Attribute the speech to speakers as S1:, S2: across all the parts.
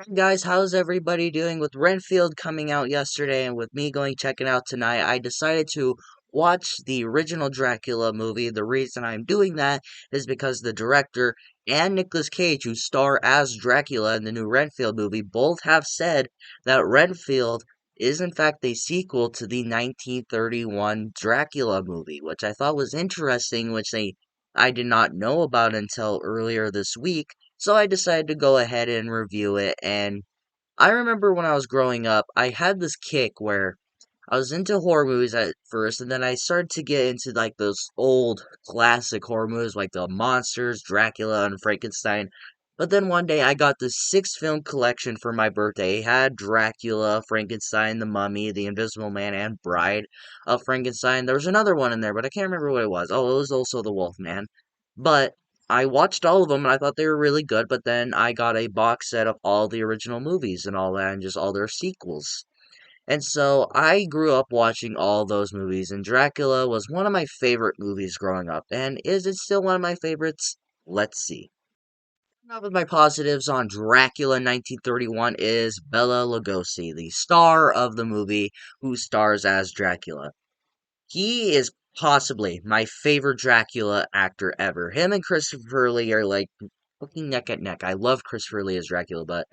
S1: Hey guys, how's everybody doing? With Renfield coming out yesterday and with me going checking out tonight, I decided to watch the original Dracula movie. The reason I'm doing that is because the director and Nicolas Cage, who star as Dracula in the new Renfield movie, both have said that Renfield is in fact a sequel to the 1931 Dracula movie, which I thought was interesting, I did not know about until earlier this week. So I decided to go ahead and review it. And I remember when I was growing up, I had this kick where I was into horror movies at first, and then I started to get into like those old classic horror movies like the Monsters, Dracula, and Frankenstein. But then one day I got this six film collection for my birthday. It had Dracula, Frankenstein, The Mummy, The Invisible Man, and Bride of Frankenstein. There was another one in there, but I can't remember what it was. Oh, it was also The Wolf Man. But I watched all of them and I thought they were really good, but then I got a box set of all the original movies and all that and just all their sequels. And so I grew up watching all those movies, and Dracula was one of my favorite movies growing up. And is it still one of my favorites? Let's see. One of my positives on Dracula 1931 is Bela Lugosi, the star of the movie who stars as Dracula. He is possibly my favorite Dracula actor ever. Him and Christopher Lee are like looking neck at neck. I love Christopher Lee as Dracula, but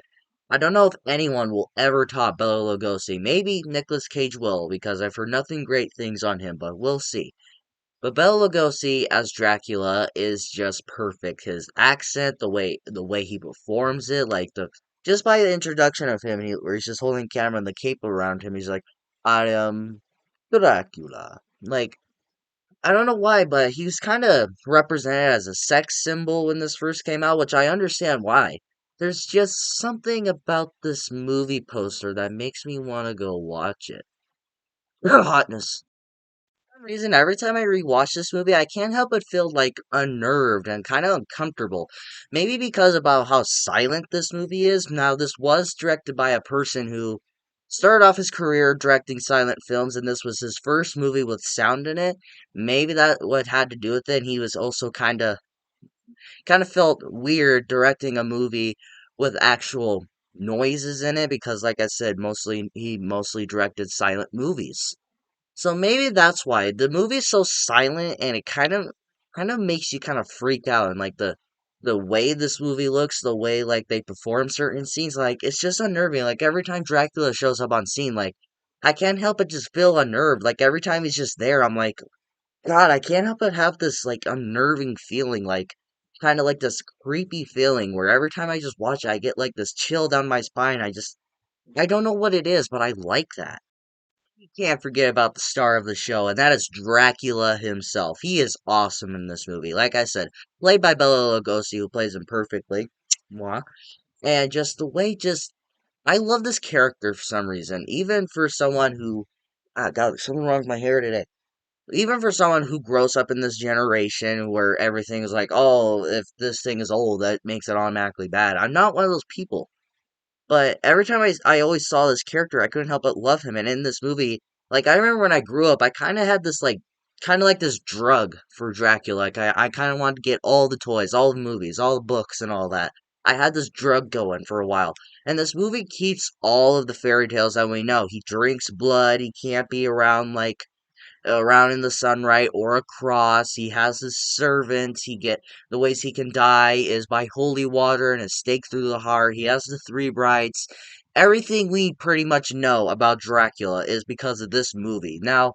S1: I don't know if anyone will ever top Bela Lugosi. Maybe Nicolas Cage will, because I've heard nothing great things on him, but we'll see. But Bela Lugosi as Dracula is just perfect. His accent, the way he performs it, like the just by the introduction of him, where he's just holding the camera and the cape around him, he's like, "I am Dracula." Like I don't know why, but he was kind of represented as a sex symbol when this first came out, which I understand why. There's just something about this movie poster that makes me want to go watch it. Hotness. For some reason, every time I rewatch this movie, I can't help but feel like unnerved and kind of uncomfortable. Maybe because about how silent this movie is. Now, this was directed by a person who started off his career directing silent films, and this was his first movie with sound in it. Maybe that what had to do with it. And he was also kind of felt weird directing a movie with actual noises in it because, like I said, he mostly directed silent movies. So maybe that's why the movie is so silent and it kind of makes you kind of freak out, and like the way this movie looks, the way like they perform certain scenes, like it's just unnerving. Like every time Dracula shows up on scene, like I can't help but just feel unnerved. Like every time he's just there, I'm like, God, I can't help but have this like unnerving feeling, like kind of like this creepy feeling where every time I just watch it, I get like this chill down my spine. I don't know what it is, but I like that. You can't forget about the star of the show, and that is Dracula himself. He is awesome in this movie. Like I said, played by Bela Lugosi, who plays him perfectly. Mwah. And just the way, I love this character for some reason. Even for someone who, God, there's something wrong with my hair today. Even for someone who grows up in this generation where everything is like, oh, if this thing is old, that makes it automatically bad. I'm not one of those people. But every time I always saw this character, I couldn't help but love him. And in this movie, like, I remember when I grew up, I kind of had this, like, kind of like this drug for Dracula. Like, I kind of wanted to get all the toys, all the movies, all the books, and all that. I had this drug going for a while. And this movie keeps all of the fairy tales that we know. He drinks blood, he can't be around in the sunlight or a cross. He has his servants. The ways he can die is by holy water and a stake through the heart. He has the three brides. Everything we pretty much know about Dracula is because of this movie. Now,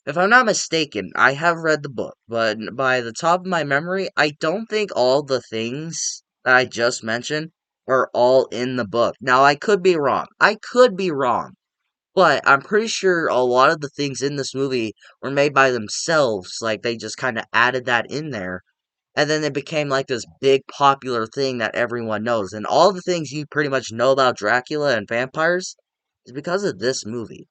S1: if I'm not mistaken, I have read the book, but by the top of my memory, I don't think all the things that I just mentioned are all in the book. Now, I could be wrong. I could be wrong. But I'm pretty sure a lot of the things in this movie were made by themselves. Like, they just kind of added that in there. And then it became like this big popular thing that everyone knows. And all the things you pretty much know about Dracula and vampires is because of this movie.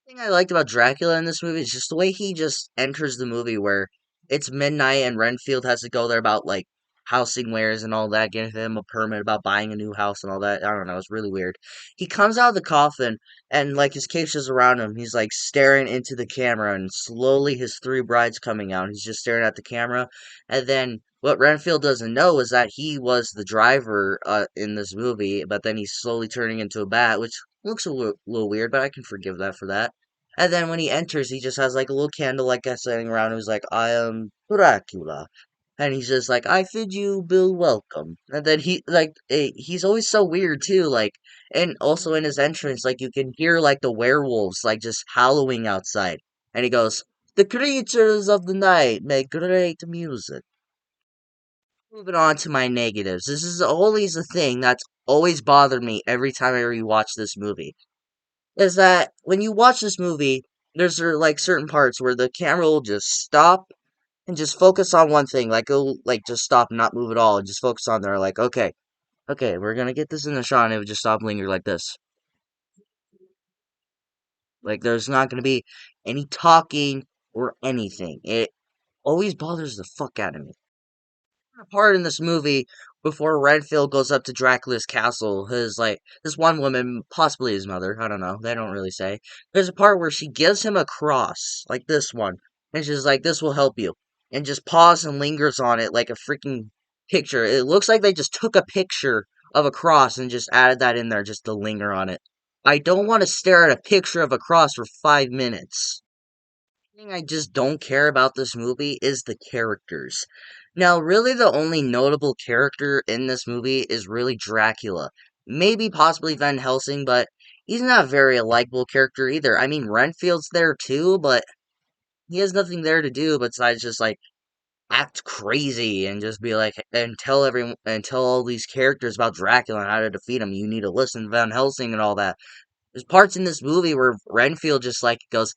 S1: The thing I liked about Dracula in this movie is just the way he just enters the movie, where it's midnight and Renfield has to go there about like housing wares and all that, getting him a permit about buying a new house and all that. I don't know, it's really weird. He comes out of the coffin and like his cape's just around him. He's like staring into the camera, and slowly his three brides coming out. He's just staring at the camera, and then What Renfield doesn't know is that he was the driver in this movie, but then he's slowly turning into a bat, which looks little weird, but I can forgive that for that. And then when he enters, he just has like a little candle like guy sitting around who's like, I am Dracula. And he's just like, I bid you Bill welcome. And then he's always so weird too, like, and also in his entrance, like you can hear like the werewolves like just howling outside. And he goes, the creatures of the night make great music. Moving on to my negatives. This is always a thing that's always bothered me every time I rewatch this movie. Is that when you watch this movie, there's like certain parts where the camera will just stop and just focus on one thing. Like it'll like just stop and not move at all and just focus on there. Like, okay, we're gonna get this in the shot and it would just stop linger like this. Like there's not gonna be any talking or anything. It always bothers the fuck out of me. Part in this movie before Renfield goes up to Dracula's castle. His like this one woman, possibly his mother, I don't know. They don't really say. There's a part where she gives him a cross, like this one, and she's like, "This will help you," and just pauses and lingers on it like a freaking picture. It looks like they just took a picture of a cross and just added that in there just to linger on it. I don't want to stare at a picture of a cross for 5 minutes. Thing I just don't care about this movie is the characters. Now, really, the only notable character in this movie is really Dracula. Maybe possibly Van Helsing, but he's not a very likable character either. I mean, Renfield's there too, but he has nothing there to do besides just like act crazy and just be like and tell everyone and tell all these characters about Dracula and how to defeat him. You need to listen to Van Helsing and all that. There's parts in this movie where Renfield just like goes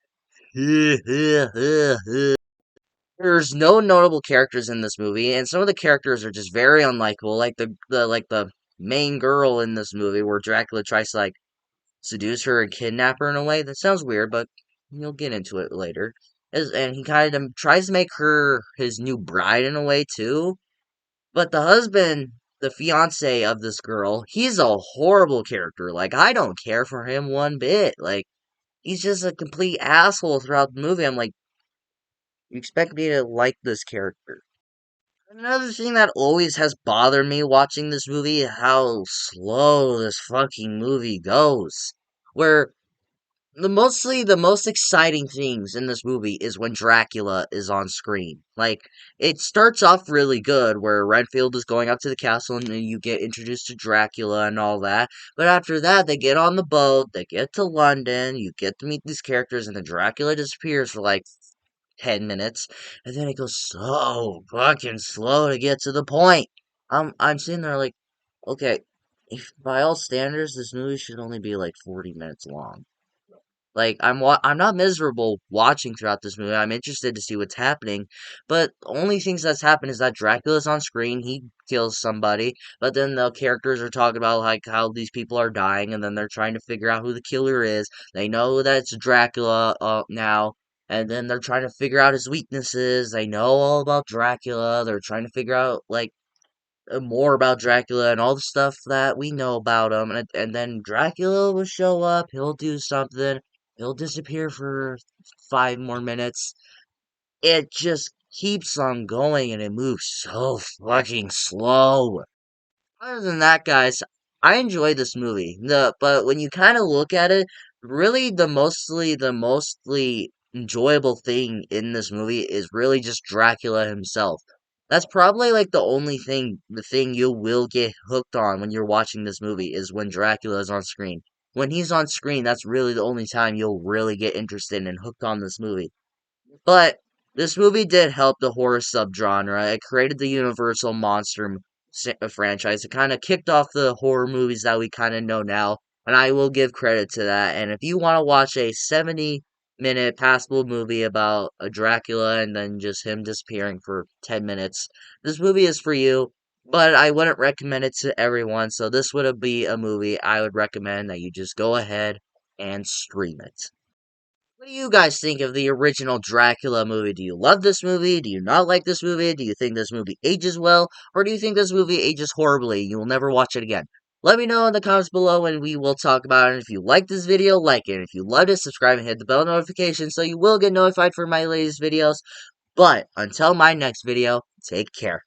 S1: there's no notable characters in this movie, and some of the characters are just very unlikable. Like the main girl in this movie, where Dracula tries to like seduce her and kidnap her in a way. That sounds weird, but you'll get into it later. And he kind of tries to make her his new bride in a way too. But the husband, the fiance of this girl, he's a horrible character. Like I don't care for him one bit. Like he's just a complete asshole throughout the movie. I'm like, you expect me to like this character? Another thing that always has bothered me watching this movie is how slow this fucking movie goes. Where the most exciting things in this movie is when Dracula is on screen. Like it starts off really good where Renfield is going up to the castle and then you get introduced to Dracula and all that. But after that they get on the boat, they get to London, you get to meet these characters and then Dracula disappears for like 10 minutes, and then it goes so fucking slow to get to the point. I'm sitting there like, okay, if by all standards, this movie should only be like 40 minutes long. Like I'm not miserable watching throughout this movie. I'm interested to see what's happening, but the only things that's happened is that Dracula's on screen. He kills somebody, but then the characters are talking about like how these people are dying, and then they're trying to figure out who the killer is. They know that it's Dracula now, and then they're trying to figure out his weaknesses. They know all about Dracula. They're trying to figure out like more about Dracula and all the stuff that we know about him. And then Dracula will show up, he'll do something, he'll disappear for 5 more minutes. It just keeps on going and it moves so fucking slow. Other than that, guys, I enjoy this movie. But when you kind of look at it, really the mostly enjoyable thing in this movie is really just Dracula himself. That's probably like the thing you will get hooked on when you're watching this movie is when Dracula is on screen. When he's on screen, that's really the only time you'll really get interested and hooked on this movie. But this movie did help the horror subgenre. It created the Universal Monster franchise. It kind of kicked off the horror movies that we kind of know now, and I will give credit to that. And if you want to watch a 70-minute passable movie about a Dracula and then just him disappearing for 10 minutes, this movie is for you. But I wouldn't recommend it to everyone, so this would be a movie I would recommend that you just go ahead and stream it. What do you guys think of the original Dracula movie? Do you love this movie? Do you not like this movie? Do you think this movie ages well? Or do you think this movie ages horribly? You will never watch it again. Let me know in the comments below and we will talk about it. If you like this video, like it. If you loved it, subscribe and hit the bell notification so you will get notified for my latest videos. But until my next video, take care.